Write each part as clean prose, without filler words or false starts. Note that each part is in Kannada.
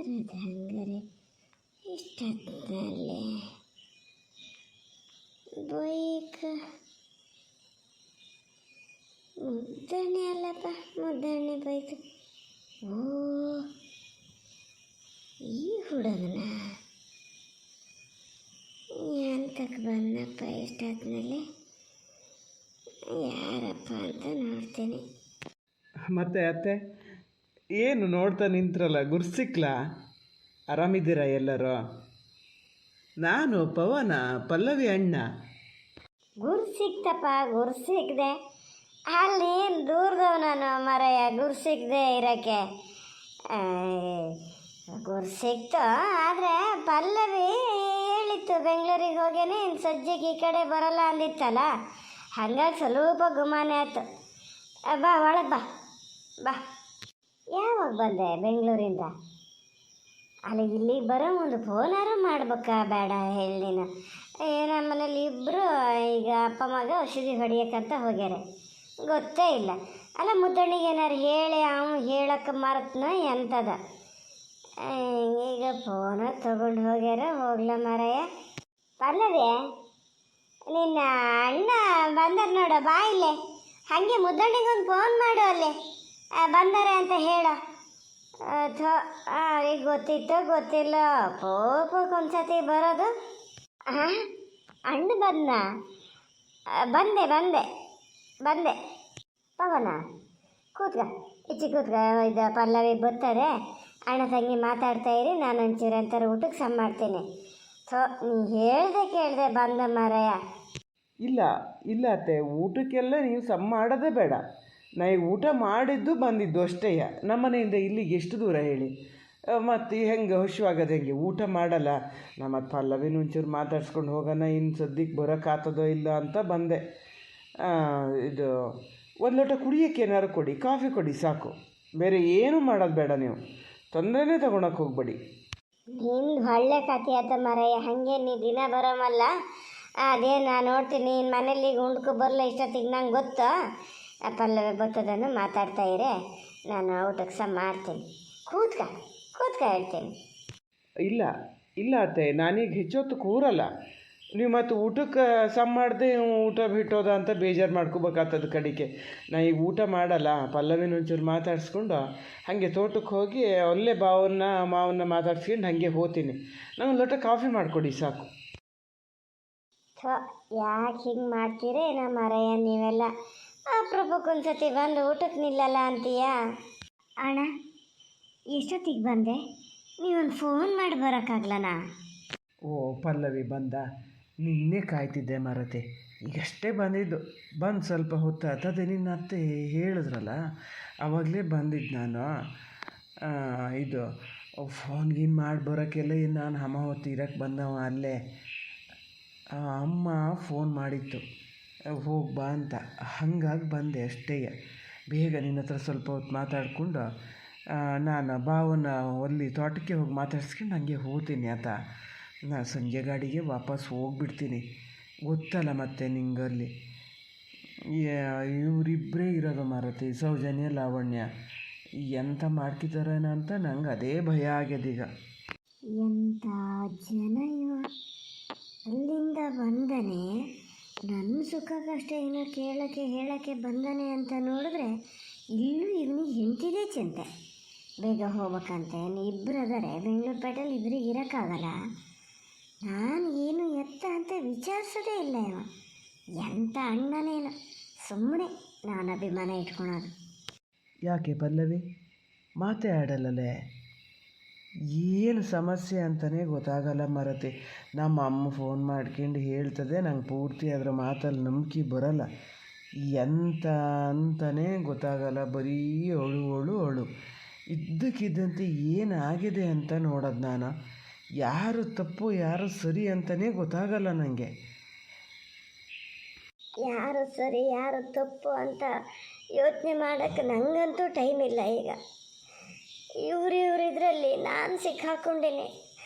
ಬರೋದು ಹಂಗಾರೆ ಇಷ್ಟೊತ್ತಿನಲ್ಲೇ ಬೈಕ್ ಮುದ್ದಣ್ಣೆ ಅಲ್ಲಪ್ಪ, ಮುದ್ದಣ್ಣೆ ಬೈಕ್. ಓ, ಈ ಹುಡುಗನ ಎಂತಕ್ಕೆ ಬಂದಪ್ಪ ಇಷ್ಟೊತ್ತಿನಲ್ಲಿ? ಯಾರಪ್ಪ ಅಂತ ನೋಡ್ತೇನೆ. ಮತ್ತೆ ಅತ್ತೆ ಏನು ನೋಡ್ತಾ ನಿಂತ್ರಲ್ಲ, ಗುರ್ಸಿಕ್ಲಾ? ಆರಾಮಿದ್ದೀರಾ ಎಲ್ಲರೂ? ನಾನು ಪವನ, ಪಲ್ಲವಿ ಅಣ್ಣ. ಗುರ್ಸಿಕ್ತಪ್ಪ, ಗುರ್ಸಿಕ್ದೆ. ಅಲ್ಲಿ ದೂರದವನು ಮರೆಯ ಗುರ್ಸಿಕ್ದೆ ಇರೋಕ್ಕೆ. ಗುರ್ಸಿಕ್ತು, ಆದರೆ ಪಲ್ಲವಿ ಹೇಳಿತ್ತು ಬೆಂಗಳೂರಿಗೆ ಹೋಗೇನೆ ಇನ್ನು ಸದ್ಯಕ್ಕೆ ಈ ಕಡೆ ಬರೋಲ್ಲ ಅಂದಿತ್ತಲ್ಲ, ಹಾಗಾಗಿ ಸ್ವಲ್ಪ ಗುಮಾನೆ ಆಯ್ತು. ಬಾ ಒಳಗೆ ಬಾ ಬಾ. ಯಾವಾಗ ಬಂದೆ ಬೆಂಗಳೂರಿಂದ? ಅಲ್ಲಿ ಇಲ್ಲಿಗೆ ಬರೋ ಒಂದು ಫೋನಾರು ಮಾಡ್ಬೇಕಾ ಬೇಡ ಹೇಳಿ ನೀನು? ನಮ್ಮ ಮನೇಲಿ ಇಬ್ಬರು ಈಗ ಅಪ್ಪ ಮಗ ಔಷಧಿ ಹೊಡಿಯೋಕ್ಕಂತ ಹೋಗ್ಯಾರ, ಗೊತ್ತೇ ಇಲ್ಲ. ಅಲ್ಲ ಮುದ್ದಣ್ಣಿಗೆ ಏನಾರು ಹೇಳಿ ಅವನು ಹೇಳಕ್ಕೆ ಮರೆತನ ಎಂಥದ? ಈಗ ಫೋನ ತೊಗೊಂಡು ಹೋಗ್ಯಾರ. ಹೋಗ್ಲ ಮಾರಾಯ. ಪಲ್ಲವಿ, ನಿನ್ನ ಅಣ್ಣ ಬಂದಾರ ನೋಡು, ಬಾ ಇಲ್ಲೇ. ಹಾಗೆ ಮುದ್ದಣ್ಣಿಗೆ ಒಂದು ಫೋನ್ ಮಾಡು, ಅಲ್ಲಿ ಬಂದಾರೆ ಅಂತ ಹೇಳು. ಈಗ ಗೊತ್ತಿತ್ತು ಗೊತ್ತಿಲ್ಲ, ಒಂದ್ಸತಿ ಬರೋದು. ಹಾಂ, ಅಣ್ಣ ಬಂದ? ಬಂದೆ ಬಂದೆ ಬಂದೆ. ಪವನ ಕೂತ್ಕ, ಈಚೆ ಕೂತ್ಕ. ಇದು ಪಲ್ಲವಿ ಬರ್ತದೆ, ಅಣ್ಣ ತಂಗಿ ಮಾತಾಡ್ತಾ ಇರಿ, ನಾನು ಒಂಚೂರು ಅಂತಾರೆ ಊಟಕ್ಕೆ ಸಮ ಮಾಡ್ತೀನಿ. ನೀ ಹೇಳ್ದೆ ಕೇಳಿದೆ ಬಂದ ಮಾರಾಯ. ಇಲ್ಲ ಇಲ್ಲ ಅತ್ತೆ, ಊಟಕ್ಕೆಲ್ಲ ನೀವು ಸಮ ಮಾಡೋದೇ ಬೇಡ. ನಾ ಈಗ ಊಟ ಮಾಡಿದ್ದು ಬಂದಿದ್ದು ಅಷ್ಟೇ. ನಮ್ಮ ಮನೆಯಿಂದ ಇಲ್ಲಿಗೆ ಎಷ್ಟು ದೂರ ಹೇಳಿ? ಮತ್ತು ಹೆಂಗೆ ಹಸಿವಾಗೋದು? ಹೆಂಗೆ ಊಟ ಮಾಡಲ್ಲ? ನಾ ಮತ್ತು ಪಲ್ಲವಿನ ಒಂಚೂರು ಮಾತಾಡ್ಸ್ಕೊಂಡು ಹೋಗೋಣ, ಇನ್ನು ಸದ್ಯಕ್ಕೆ ಬರೋಕ್ಕಾಗ್ತದೋ ಇಲ್ಲ ಅಂತ ಬಂದೆ. ಇದು ಒಂದು ಲೋಟ ಕುಡಿಯೋಕ್ಕೆ ಏನಾರು ಕೊಡಿ, ಕಾಫಿ ಕೊಡಿ ಸಾಕು, ಬೇರೆ ಏನೂ ಮಾಡೋದು ಬೇಡ. ನೀವು ತೊಂದರೆನೇ ತೊಗೊಳಕ್ಕೆ ಹೋಗ್ಬೇಡಿ. ನಿಂದು ಒಳ್ಳೆ ಕಥೆ ಆಯ್ತ ಮಾರಾಯ. ಹಾಗೆ ನೀ ದಿನ ಬರೋಮಲ್ಲ, ಅದೇ ನಾನು ನೋಡ್ತೀನಿ. ನಿನ್ನ ಮನೇಲಿ ಉಂಡ್ಕೊ ಬರಲ್ಲ ಇಷ್ಟೊತ್ತಿಗೆ ನಂಗೆ ಗೊತ್ತು. ಪಲ್ಲವಿ ಬರ್ತದನ್ನು ಮಾತಾಡ್ತಾ ಇರೇ, ನಾನು ಊಟಕ್ಕೆ ಸಹ ಮಾಡ್ತೀನಿ. ಕೂತ್ಕ ಕೂತ್ಕ ಹೇಳ್ತೀನಿ. ಇಲ್ಲ ಇಲ್ಲ ಅತ್ತೆ, ನಾನೀಗ ಹೆಚ್ಚೊತ್ತು ಕೂರಲ್ಲ. ನೀವು ಮತ್ತು ಊಟಕ್ಕೆ ಸಮ ಮಾಡದೆ ಊಟ ಬಿಟ್ಟೋದ ಅಂತ ಬೇಜಾರು ಮಾಡ್ಕೋಬೇಕಾಗ್ತದೆ ಕಡೆಗೆ. ನಾ ಈಗ ಊಟ ಮಾಡಲ್ಲ. ಪಲ್ಲವಿನ ಒಂಚೂರು ಮಾತಾಡಿಸ್ಕೊಂಡು ಹಾಗೆ ತೋಟಕ್ಕೆ ಹೋಗಿ ಅಲ್ಲೇ ಮಾವನ್ನ ಮಾತಾಡ್ಸ್ಕೊಂಡು ಹಾಗೆ ಹೋಗ್ತೀನಿ. ನಂಗೆ ಲೋಟ ಕಾಫಿ ಮಾಡಿಕೊಡಿ ಸಾಕು. ಯಾಕೆ ಹಿಂಗೆ ಮಾಡ್ತೀರಿ ನಮ್ಮ ಮರೆಯ ನೀವೆಲ್ಲ? ಅಪರೂಪಕ್ಕೊಂದ್ಸತಿ ಬಂದು ಊಟಕ್ಕೆ ನಿಲ್ಲಲ್ಲ ಅಂತೀಯಾ? ಅಣ್ಣ ಎಷ್ಟೊತ್ತಿಗೆ ಬಂದೆ? ನೀವೊಂದು ಫೋನ್ ಮಾಡಿ ಬರೋಕ್ಕಾಗ್ಲನಾ? ಓ, ಪಲ್ಲವಿ ಬಂದ? ನಿನ್ನೆ ಕಾಯ್ತಿದ್ದೆ ಮರತೆ. ಈಗಷ್ಟೇ ಬಂದಿದ್ದು. ಬಂದು ಸ್ವಲ್ಪ ಹೊತ್ತಾಯ್ತು. ಅದೇ ನಿನ್ನ ಅತ್ತೆ ಹೇಳಿದ್ರಲ್ಲ, ಆವಾಗಲೇ ಬಂದಿದ್ದು ನಾನು. ಇದು ಫೋನ್ಗೀನು ಮಾಡಿ ಬರೋಕ್ಕೆಲ್ಲ ನಾನು ಹಮ ಹೊತ್ತು ಇರೋಕ್ಕೆ ಬಂದವ ಅಲ್ಲೇ. ಅಮ್ಮ ಫೋನ್ ಮಾಡಿತ್ತು, ಹೋಗಿ ಬಾ ಅಂತ. ಹಾಗಾಗಿ ಬಂದೆ ಅಷ್ಟೇ. ಬೇಗ ನಿನ್ನ ಹತ್ರ ಸ್ವಲ್ಪ ಹೊತ್ತು ಮಾತಾಡಿಕೊಂಡು ನಾನು ಭಾವನ ಅಲ್ಲಿ ತೋಟಕ್ಕೆ ಹೋಗಿ ಮಾತಾಡ್ಸ್ಕೊಂಡು ಹಾಗೆ ಹೋಗ್ತೀನಿ ಆತ. ನಾನು ಸಂಜೆ ಗಾಡಿಗೆ ವಾಪಸ್ ಹೋಗ್ಬಿಡ್ತೀನಿ. ಗೊತ್ತಲ್ಲ ಮತ್ತೆ ನಿಂಗಲ್ಲಿ ಇವರಿಬ್ಬರೇ ಇರೋದು ಮಾರತಿ, ಸೌಜನ್ಯ ಲಾವಣ್ಯ. ಎಂತ ಮಾಡ್ಕಿದ್ದಾರೇನೋ ಅಂತ ನಂಗೆ ಅದೇ ಭಯ ಆಗ್ಯದೀಗ. ಎಂಥ ಜನ ಇವ! ಅಲ್ಲಿಂದ ಬಂದನೆ, ನನ್ನ ಸುಖ ಕಷ್ಟ ಏನೋ ಹೇಳೋಕ್ಕೆ ಬಂದನೆ ಅಂತ ನೋಡಿದ್ರೆ ಇಲ್ಲೂ ಇವನಿಗೆ ಹೆಂಡ್ತಿದೇ ಚಿಂತೆ. ಬೇಗ ಹೋಗ್ಬೇಕಂತೆ. ಇಬ್ಬರು ಅದಾರೆ ಬೆಂಗಳೂರು ಪೇಟೆಯಲ್ಲಿ, ಇಬ್ಬರಿಗೆ ಇರೋಕ್ಕಾಗಲ್ಲ. ನಾನು ಏನು ಎತ್ತ ಅಂತ ವಿಚಾರಿಸೋದೇ ಇಲ್ಲ ಇವ. ಎಂಥ ಅಣ್ಣನೇನು, ಸುಮ್ಮನೆ ನಾನು ಅಭಿಮಾನ ಇಟ್ಕೊಳೋದು. ಯಾಕೆ ಪಲ್ಲವಿ ಮಾತೇ ಆಡಲ್ಲೇ? ಏನು ಸಮಸ್ಯೆ ಅಂತಲೇ ಗೊತ್ತಾಗಲ್ಲ ಮರತೆ. ನಮ್ಮ ಅಮ್ಮ ಫೋನ್ ಮಾಡ್ಕೊಂಡು ಹೇಳ್ತದೆ, ನಂಗೆ ಪೂರ್ತಿ ಅದರ ಮಾತಲ್ಲಿ ನಂಬಿಕೆ ಬರೋಲ್ಲ. ಎಂತ ಅಂತಲೇ ಗೊತ್ತಾಗಲ್ಲ, ಬರೀ ಅಳು. ಇದ್ದಕ್ಕಿದ್ದಂತೆ ಏನಾಗಿದೆ ಅಂತ ನೋಡೋದು ನಾನು. ಯಾರು ತಪ್ಪು ಯಾರು ಸರಿ ಅಂತಲೇ ಗೊತ್ತಾಗಲ್ಲ ನನಗೆ. ಯಾರು ಸರಿ ಯಾರು ತಪ್ಪು ಅಂತ ಯೋಚನೆ ಮಾಡೋಕ್ಕೆ ನನಗಂತೂ ಟೈಮ್ ಇಲ್ಲ ಈಗ. ಇವರು ಇದರಲ್ಲಿ ನಾನು ಸಿಕ್ಕಾಕೊಂಡಿನಿ.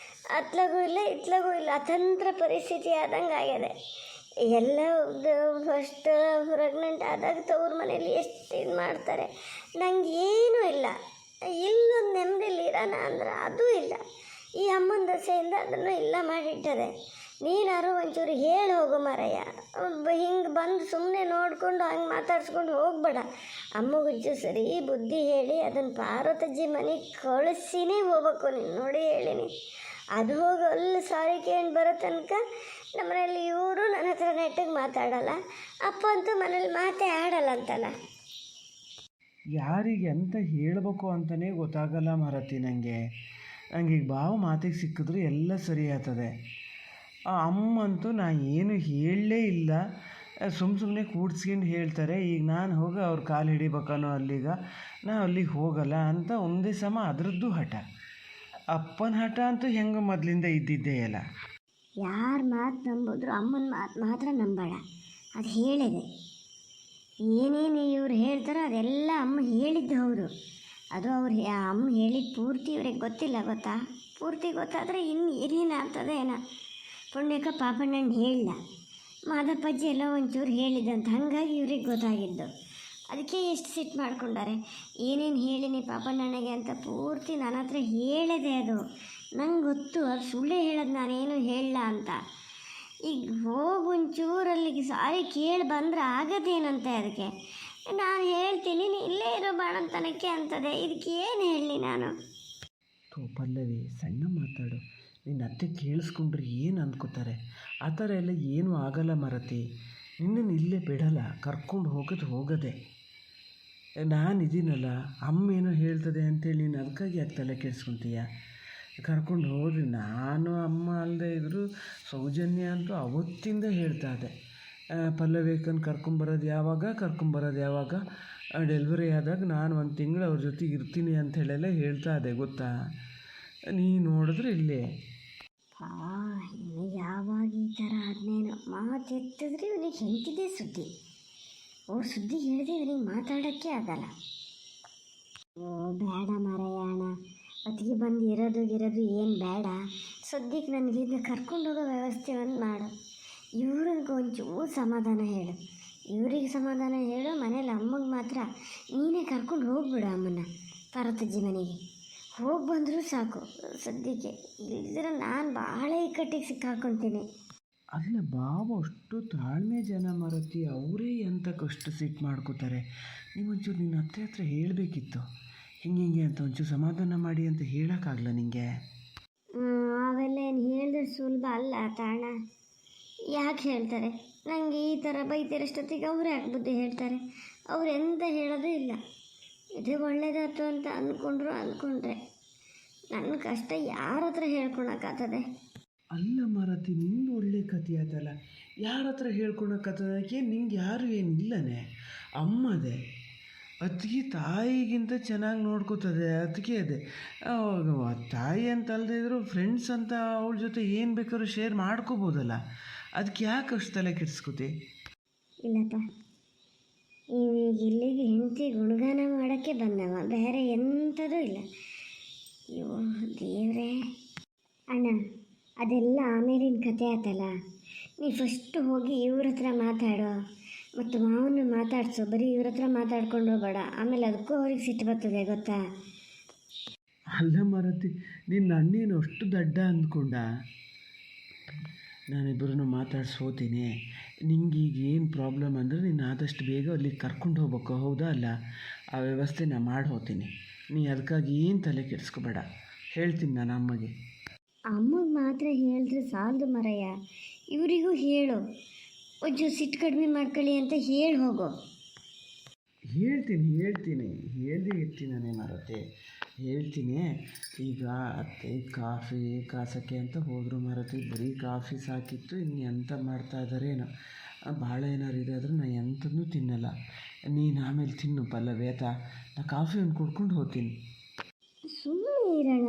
ಅತ್ಲಗೂ ಇಲ್ಲ ಇತ್ಲಗೂ ಇಲ್ಲ, ಅತಂತ್ರ ಪರಿಸ್ಥಿತಿ ಆದಂಗೆ ಆಗಿದೆ. ಎಲ್ಲ ಫಸ್ಟ್ ಪ್ರೆಗ್ನೆಂಟ್ ಆದಾಗ ತವ್ರ ಮನೇಲಿ ಎಷ್ಟು ಇದು ಮಾಡ್ತಾರೆ. ನಂಗೆ ಏನೂ ಇಲ್ಲ, ಇಲ್ಲೊಂದು ನೆಮ್ಮದಿಲಿ ಇರೋಣ ಅಂದ್ರೆ ಅದೂ ಇಲ್ಲ. ಈ ಅಮ್ಮನ ದಸೆಯಿಂದ ಅದನ್ನು ಇಲ್ಲ ಮಾಡಿಟ್ಟದೆ. ನೀನಾರು ಒಂಚೂರು ಹೇಳಿ ಹೋಗು ಮಾರಯ್ಯ. ಹಿಂಗೆ ಬಂದು ಸುಮ್ಮನೆ ನೋಡಿಕೊಂಡು ಹಂಗೆ ಮಾತಾಡ್ಸ್ಕೊಂಡು ಹೋಗ್ಬೇಡ. ಅಮ್ಮಗೊಂಚೂರು ಸರಿ ಬುದ್ಧಿ ಹೇಳಿ ಅದನ್ನು ಪಾರ್ವತಜ್ಜಿ ಮನೆಗೆ ಕಳಿಸಿನೇ ಹೋಗ್ಬೇಕು ನೀನು. ನೋಡಿ ಹೇಳಿನಿ, ಅದು ಹೋಗಿ ಅಲ್ಲಿ ಸಾರಿ ಕೇಳಿ ಬರೋ ತನಕ ನಮ್ಮನೇಲಿ ಇವರು ನನ್ನ ಹತ್ರ ನೆಟ್ಟಿಗೆ ಮಾತಾಡಲ್ಲ. ಅಪ್ಪ ಅಂತೂ ಮನೇಲಿ ಮಾತೇ ಆಡಲ್ಲ ಅಂತಲ್ಲ. ಯಾರಿಗೆ ಅಂತ ಹೇಳಬೇಕು ಅಂತಲೇ ಗೊತ್ತಾಗಲ್ಲ ಮಾರತಿ ನನಗೆ. ಈಗ ಬಾವು ಮಾತಿಗೆ ಸಿಕ್ಕಿದ್ರು ಎಲ್ಲ ಸರಿ ಆಗ್ತದೆ. ಆ ಅಮ್ಮಂತೂ ನಾ ಏನು ಹೇಳಲೇ ಇಲ್ಲ, ಸುಮ್ಮನೆ ಕೂಡ್ಸ್ಕೊಂಡು ಹೇಳ್ತಾರೆ. ಈಗ ನಾನು ಹೋಗಿ ಅವ್ರ ಕಾಲು ಹಿಡಿಬೇಕನ್ನೋ ಅಲ್ಲಿಗ ನಾ ಅಲ್ಲಿಗೆ ಹೋಗಲ್ಲ ಅಂತ ಒಂದೇ ಸಮ ಅದರದ್ದು ಹಠ. ಅಪ್ಪನ ಹಠ ಅಂತೂ ಹೆಂಗೆ ಮೊದಲಿಂದ ಇದ್ದಿದ್ದೇ ಅಲ್ಲ. ಯಾರ ಮಾತು ನಂಬಿದ್ರು ಅಮ್ಮನ ಮಾತು ಮಾತ್ರ ನಂಬೇಡ. ಅದು ಹೇಳಿದೆ. ಏನೇನು ಇವ್ರು ಹೇಳ್ತಾರೋ ಅದೆಲ್ಲ ಅಮ್ಮ ಹೇಳಿದ್ದು ಹೌದು. ಅದು ಅವ್ರು ಅಮ್ಮ ಹೇಳಿದ ಪೂರ್ತಿ ಇವ್ರಿಗೆ ಗೊತ್ತಿಲ್ಲ, ಗೊತ್ತಾ? ಪೂರ್ತಿ ಗೊತ್ತಾದರೆ ಇನ್ನು ಏನೇನು ಆಗ್ತದೆ ಏನೋ. ಪುಣ್ಯಕ ಪಾಪಣ್ಣನ ಹೇಳಿಲ್ಲ, ಮಾದಪ್ಪಜ್ಜಿ ಎಲ್ಲ ಒಂಚೂರು ಹೇಳಿದಂತ, ಹಾಗಾಗಿ ಇವ್ರಿಗೆ ಗೊತ್ತಾಗಿದ್ದು. ಅದಕ್ಕೆ ಎಷ್ಟು ಸಿಟ್ಟು ಮಾಡ್ಕೊಂಡಾರೆ. ಏನೇನು ಹೇಳಿನಿ ಪಾಪಣ್ಣನಿಗೆ ಅಂತ ಪೂರ್ತಿ ನನ್ನ ಹತ್ರ ಹೇಳಿದೆ. ಅದು ನಂಗೆ ಗೊತ್ತು, ಅದು ಸುಳ್ಳೇ ಹೇಳೋದು, ನಾನೇನು ಹೇಳಲ್ಲ ಅಂತ. ಈಗ ಹೋಗಿ ಒಂಚೂರಲ್ಲಿಗೆ ಸಾರಿ ಕೇಳಿ ಬಂದರೆ ಆಗೋದೇನಂತೆ. ಅದಕ್ಕೆ ನಾನು ಹೇಳ್ತೀನಿ, ನೀ ಇಲ್ಲೇ ಇರೋ ಬಾಣಂತನಕ್ಕೆ ಅಂತದೆ. ಇದಕ್ಕೆ ಏನು ಹೇಳಲಿ ನಾನು? ಪಲ್ಲವಿ, ಸಣ್ಣ ಮಾತಾಡು. ನಿನ್ನ ಅತ್ತೆ ಕೇಳಿಸ್ಕೊಂಡ್ರೆ ಏನು ಅಂದ್ಕೋತಾರೆ? ಆ ಥರ ಎಲ್ಲ ಏನೂ ಆಗಲ್ಲ ಮಾರತಿ. ನಿನ್ನನ್ನು ಇಲ್ಲೇ ಬಿಡಲ್ಲ, ಕರ್ಕೊಂಡು ಹೋಗೋದೇ. ನಾನಿದ್ದೀನಲ್ಲ, ಅಮ್ಮ ಏನೋ ಹೇಳ್ತದೆ ಅಂತೇಳಿ ನೀನು ಅದಕ್ಕಾಗಿ ಯಾಕೆ ತಲೆ ಕೆಡಿಸ್ಕೊತೀಯ? ಕರ್ಕೊಂಡು ಹೋದ್ರಿ. ನಾನು ಅಮ್ಮ ಅಲ್ಲದೆ ಇದ್ದರೂ ಸೌಜನ್ಯ ಅಂತೂ ಅವತ್ತಿಂದ ಹೇಳ್ತಾ ಇದ್ದೆ, ಪಲ್ಲವಿಕನ್ನು ಕರ್ಕೊಂಬರೋದು ಯಾವಾಗ ಡೆಲಿವರಿ ಆದಾಗ ನಾನು ಒಂದು ತಿಂಗಳು ಅವ್ರ ಜೊತೆಗೆ ಇರ್ತೀನಿ ಅಂಥೇಳೆಲ್ಲ ಹೇಳ್ತಾ ಇದ್ದೆ, ಗೊತ್ತಾ? ನೀ ನೋಡಿದ್ರೆ ಇಲ್ಲೇ ಇನ್ನು ಯಾವಾಗ ಈ ಥರ ಆದ್ನೇನೋ ಮಾತು ಎತ್ತಿದ್ರೆ ಇವನಿಗೆ ಹೆಂಟಿದೆ ಸುದ್ದಿ. ಅವ್ರ ಸುದ್ದಿ ಹೇಳಿದೆ ಇವನಿಗೆ ಮಾತಾಡೋಕ್ಕೆ ಆಗಲ್ಲ. ಓ ಬೇಡ ಮಾರಯ್ಯಣ, ಹೊತ್ತಿಗೆ ಬಂದು ಇರೋದು ಏನು ಬೇಡ. ಸದ್ಯಕ್ಕೆ ನನಗೆ ಕರ್ಕೊಂಡು ಹೋಗೋ ವ್ಯವಸ್ಥೆ ಒಂದು ಮಾಡು. ಇವ್ರಿಗೆ ಒಂಚೂರು ಸಮಾಧಾನ ಹೇಳು, ಇವ್ರಿಗೆ ಸಮಾಧಾನ ಹೇಳು. ಮನೇಲಿ ಅಮ್ಮಗೆ ಮಾತ್ರ ನೀನೇ ಕರ್ಕೊಂಡು ಹೋಗ್ಬಿಡು ಅಮ್ಮನ ಪಾರ್ವತಜ್ಜಿ ಮನೆಗೆ. ಹೋಗಿ ಬಂದರೂ ಸಾಕು ಸದ್ಯಕ್ಕೆ. ಇಲ್ಲದ್ರೆ ನಾನು ಭಾಳ ಇಕ್ಕಟ್ಟಿಗೆ ಸಿಕ್ಕಾಕೊತೀನಿ. ಅಲ್ಲ ಬಾವ ಅಷ್ಟು ತಾಳ್ಮೆ ಜನ ಮಾರತಿ, ಅವರೇ ಎಂತಕ್ಕಷ್ಟು ಸಿಟ್ಟು ಮಾಡ್ಕೋತಾರೆ. ನೀವೊಂಚೂರು ನಿನ್ನ ಅತ್ತೆ ಹತ್ರ ಹೇಳಬೇಕಿತ್ತು, ಹಿಂಗೆ ಅಂತ ಒಂಚೂರು ಸಮಾಧಾನ ಮಾಡಿ ಅಂತ ಹೇಳೋಕ್ಕಾಗಲ್ಲ ನಿನಗೆ? ಅವೆಲ್ಲ ಏನು ಹೇಳಿದ್ರೆ ಸುಲಭ ಅಲ್ಲ ತಾಣ. ಯಾಕೆ ಹೇಳ್ತಾರೆ? ನನಗೆ ಈ ಥರ ಬೈತಿರೋಷ್ಟೊತ್ತಿಗೆ ಅವರೇ ಯಾಕೆ ಬುದ್ಧಿ ಹೇಳ್ತಾರೆ? ಅವ್ರು ಎಂತ ಹೇಳೋದು ಇಲ್ಲ. ಇದು ಒಳ್ಳೇದಾಯ್ತು ಅಂತ ಅಂದ್ಕೊಂಡ್ರೆ ನನ್ನ ಕಷ್ಟ ಯಾರ ಹತ್ರ ಹೇಳ್ಕೊಳಕ್ಕಾಗ್ತದೆ? ಅಲ್ಲ ಮಾರತಿ, ನಿಂದು ಒಳ್ಳೆ ಕಥೆ ಆಯ್ತಲ್ಲ, ಯಾರ ಹತ್ರ ಹೇಳ್ಕೊಳಕ್ಕಾಗ್ತದಕ್ಕೆ? ನಿಂಗೆ ಯಾರು ಏನಿಲ್ಲನೇ, ಅಮ್ಮದೆ. ಅದಕ್ಕೆ ತಾಯಿಗಿಂತ ಚೆನ್ನಾಗಿ ನೋಡ್ಕೋತದೆ. ಅದಕ್ಕೆ ಅದೇ ತಾಯಿ ಅಂತ ಅಲ್ಲದೆ ಇದ್ರು ಫ್ರೆಂಡ್ಸ್ ಅಂತ ಅವಳ ಜೊತೆ ಏನು ಬೇಕಾದ್ರೂ ಶೇರ್ ಮಾಡ್ಕೋಬೋದಲ್ಲ. ಅದಕ್ಕೆ ಯಾಕೆ ಅಷ್ಟು ತಲೆ ಕೆಡಿಸ್ಕೋತಿ? ಇಲ್ಲಪ್ಪ, ಈಗ ಇಲ್ಲಿಗೆ ಹೆಂಡತಿ ಗುಣಗಾನ ಮಾಡೋಕ್ಕೆ ಬಂದವ, ಬೇರೆ ಎಂಥದೂ ಇಲ್ಲ. ಅಯ್ಯೋ ದೇವ್ರೇ. ಅಣ್ಣ, ಅದೆಲ್ಲ ಆಮೇಲಿನ ಕತೆ ಆಯ್ತಲ್ಲ. ನೀ ಫಸ್ಟು ಹೋಗಿ ಇವ್ರ ಹತ್ರ ಮಾತಾಡೋ, ಮತ್ತು ಮಾವನ್ನ ಮಾತಾಡ್ಸು. ಬರೀ ಇವ್ರ ಹತ್ರ ಮಾತಾಡ್ಕೊಂಡು ಹೋಗಬೇಡ, ಆಮೇಲೆ ಅದಕ್ಕೂ ಅವ್ರಿಗೆ ಸಿಟ್ಟು ಬರ್ತದೆ, ಗೊತ್ತಾ? ಅಲ್ಲ ಮಾರತಿ, ನಿನ್ನ ಅಣ್ಣೇನು ಅಷ್ಟು ದಡ್ಡ ಅಂದ್ಕೊಂಡ? ನಾನಿಬ್ಬರನ್ನು ಮಾತಾಡ್ಸೋತೀನಿ. ನಿಂಗೆ ಈಗ ಏನು ಪ್ರಾಬ್ಲಮ್ ಅಂದರೆ ನೀನು ಆದಷ್ಟು ಬೇಗ ಅಲ್ಲಿಗೆ ಕರ್ಕೊಂಡು ಹೋಗ್ಬೇಕು, ಹೌದಾ ಅಲ್ಲ? ಆ ವ್ಯವಸ್ಥೆ ನಾನು ಮಾಡಿ ಹೋಗ್ತೀನಿ. ನೀ ಅದಕ್ಕಾಗಿ ಏನು ತಲೆ ಕೆಡಿಸ್ಕೋಬೇಡ, ಹೇಳ್ತೀನಿ ನಾನು ಅಮ್ಮಗೆ. ಅಮ್ಮಗೆ ಮಾತ್ರ ಹೇಳಿದ್ರೆ ಸಾಲದು ಮರಯ್ಯ, ಇವರಿಗೂ ಹೇಳು. ಒಂಚೂರು ಸಿಟ್ಟು ಕಡಿಮೆ ಮಾಡ್ಕೊಳ್ಳಿ ಅಂತ ಹೇಳಿ ಹೋಗೋ. ಹೇಳ್ತೀನಿ ಹೇಳ್ದೇ ಇರ್ತೀನೇ ಮಾರತಿ, ಹೇಳ್ತೀನಿ. ಈಗ ಅತ್ತೆ ಕಾಫಿ ಕಾಸಕ್ಕೆ ಅಂತ ಹೋದರು ಮಾರತಿ. ಬರೀ ಕಾಫಿ ಸಾಕಿತ್ತು, ಇನ್ನು ಎಂತ ಮಾಡ್ತಾ ಇದ್ದಾರೇನೋ. ಭಾಳ ಏನಾರು ಇದೆ ಆದರೂ ನಾನು ಎಂಥದನ್ನೂ ತಿನ್ನಲ್ಲ. ನೀನು ಆಮೇಲೆ ತಿನ್ನು ಪಲ್ಲವಿ, ಆಯ್ತಾ? ನಾ ಕಾಫಿ ಒಂದು ಕುಡ್ಕೊಂಡು ಹೋಗ್ತೀನಿ. ಸುಮ್ಮನೆ ಇರೋಣ,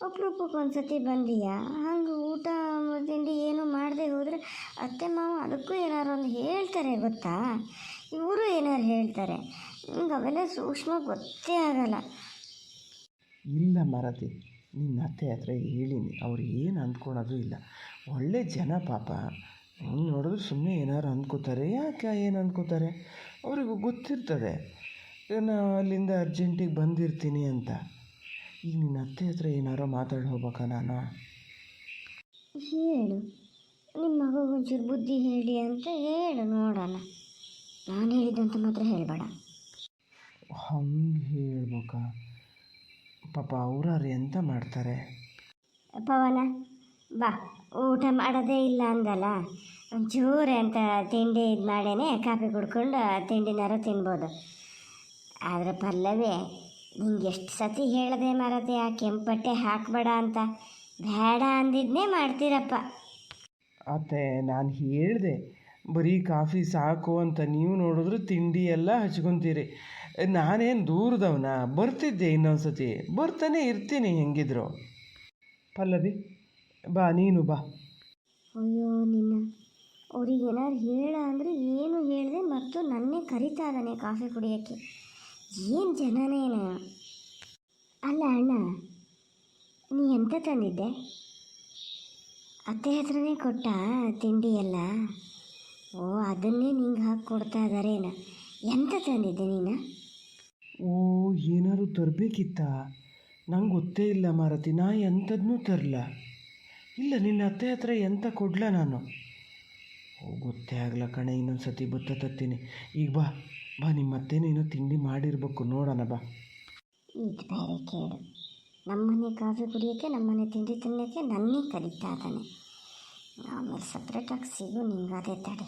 ಅಪರೂಪಕ್ಕೆ ಒಂದು ಸತಿ ಬಂದೀಯಾ. ಹಂಗೆ ಊಟ ತಿಂಡಿ ಏನೂ ಮಾಡದೆ ಹೋದರೆ ಅತ್ತೆ ಮಾವ ಅದಕ್ಕೂ ಏನಾರು ಒಂದು ಹೇಳ್ತಾರೆ, ಗೊತ್ತಾ? ಇವರು ಏನಾರು ಹೇಳ್ತಾರೆ. ನಿಂಗೆ ಅವೆಲ್ಲ ಸೂಕ್ಷ್ಮ ಗೊತ್ತೇ ಆಗಲ್ಲ. ಇಲ್ಲ ಮಾರತಿ, ನಿನ್ನ ಅತ್ತೆ ಹತ್ರ ಹೇಳೀನಿ, ಅವ್ರು ಏನು ಅಂದ್ಕೊಳೋದು ಇಲ್ಲ. ಒಳ್ಳೆ ಜನ ಪಾಪ. ನೋಡಿದ್ರೆ ಸುಮ್ಮನೆ ಏನಾರು ಅಂದ್ಕೋತಾರೆ. ಯಾಕೆ ಏನು ಅಂದ್ಕೋತಾರೆ? ಅವರಿಗೂ ಗೊತ್ತಿರ್ತದೆ ನಾನು ಅಲ್ಲಿಂದ ಅರ್ಜೆಂಟಿಗೆ ಬಂದಿರ್ತೀನಿ ಅಂತ. ಈಗ ನಿನ್ನ ಅತ್ತೆ ಹತ್ರ ಏನಾರೋ ಮಾತಾಡಿ ಹೋಗ್ಬೇಕಾ ನಾನು? ಹೇಳು, ನಿಮ್ಮ ಮಗುಗೊಂಚೂರು ಬುದ್ಧಿ ಹೇಳಿ ಅಂತ ಹೇಳು ನೋಡೋಣ. ನಾನು ಹೇಳಿದ್ದಂತ ಮಾತ್ರ ಹೇಳಬೇಡ. ಹಂಗೆ ಹೇಳ್ಬೇಕಾ? ಪಾಪ ಅವ್ರಾರು ಎಂತ ಮಾಡ್ತಾರೆ? ಪವನ ಬಾ, ಊಟ ಮಾಡೋದೇ ಇಲ್ಲ ಅಂದಲ್ಲ, ಒಂಚೂರು ಅಂತ ತಿಂಡಿ ಇದು ಮಾಡೇನೆ ಕಾಫಿ ಕುಡ್ಕೊಂಡು ತಿಂಡಿನಾರು ತಿನ್ಬೋದು. ಆದರೆ ಪಲ್ಲವಿ, ನಿಂಗೆ ಎಷ್ಟು ಸತಿ ಹೇಳಿದೆ ಮಾರತೆ ಆ ಕೆಂಪಟ್ಟೆ ಹಾಕಬೇಡ ಅಂತ. ಬೇಡ ಅಂದಿದ್ನೇ ಮಾಡ್ತೀರಪ್ಪ. ಅತ್ತೆ ನಾನು ಹೇಳಿದೆ ಬರೀ ಕಾಫಿ ಸಾಕು ಅಂತ, ನೀವು ನೋಡಿದ್ರೆ ತಿಂಡಿ ಎಲ್ಲ ಹಚ್ಕೊತೀರಿ. ನಾನೇನು ದೂರದವನ? ಬರ್ತಿದ್ದೆ ಇನ್ನೊಂದು ಸತಿ, ಬರ್ತಾನೆ ಇರ್ತೀನಿ ಹೆಂಗಿದ್ರು. ಪಲ್ಲವಿ ಬಾ, ನೀನು ಬಾ. ಅಯ್ಯೋ ನಿನ್ನ, ಅವ್ರಿಗೆ ಏನಾರು ಹೇಳ ಅಂದರೆ ಏನು ಹೇಳಿದೆ ಮತ್ತು ನನ್ನೇ ಕರಿತಾ ಇದ್ದಾನೆ ಕಾಫಿ ಕುಡಿಯೋಕ್ಕೆ. ಏನು ಜನನೇನು. ಅಲ್ಲ ಅಣ್ಣ, ನೀ ಎಂತ ತಂದಿದ್ದೆ? ಅತ್ತೆ ಹತ್ರನೇ ಕೊಟ್ಟ ತಿಂಡಿ ಎಲ್ಲ? ಓ, ಅದನ್ನೇ ನಿಂಗೆ ಹಾಕಿ ಕೊಡ್ತಾ ಇದ್ದಾರೇನ? ಎಂತ ತಂದಿದ್ದೆ ನೀನು? ಓ, ಏನಾದ್ರು ತರಬೇಕಿತ್ತ? ನಂಗೆ ಗೊತ್ತೇ ಇಲ್ಲ ಮಾರತಿ, ನಾ ಎಂಥದನ್ನೂ ತರಲ. ಇಲ್ಲ, ನಿನ್ನ ಅತ್ತೆ ಹತ್ರ ಎಂತ ಕೊಡ್ಲ ನಾನು? ಓ, ಗೊತ್ತೇ ಆಗಲ್ಲ ಕಣೆ, ಇನ್ನೊಂದು ಸತಿ ಬತ್ತ ತತ್ತೀನಿ. ಈಗ ಬಾ ಬಾ, ನಿಮ್ಮ ಅತ್ತೆನೇನೋ ತಿಂಡಿ ಮಾಡಿರ್ಬೇಕು, ನೋಡೋಣ ಬಾ. ಇದು ಬೇರೆ ಕೇಳು. ನಮ್ಮನೆ ಕಾಫಿ ಕುಡಿಯೋಕ್ಕೆ, ನಮ್ಮನೆ ತಿಂಡಿ ತಿನ್ನೋಕ್ಕೆ ನನ್ನೇ ಕರೀತಾ ಇದ್ದಾನೆ. ಆಮೇಲೆ ಸಪ್ರೇಟಾಗಿ ಸಿಗು ನಿಂಗೆ, ಅದೇ ತಡೆ.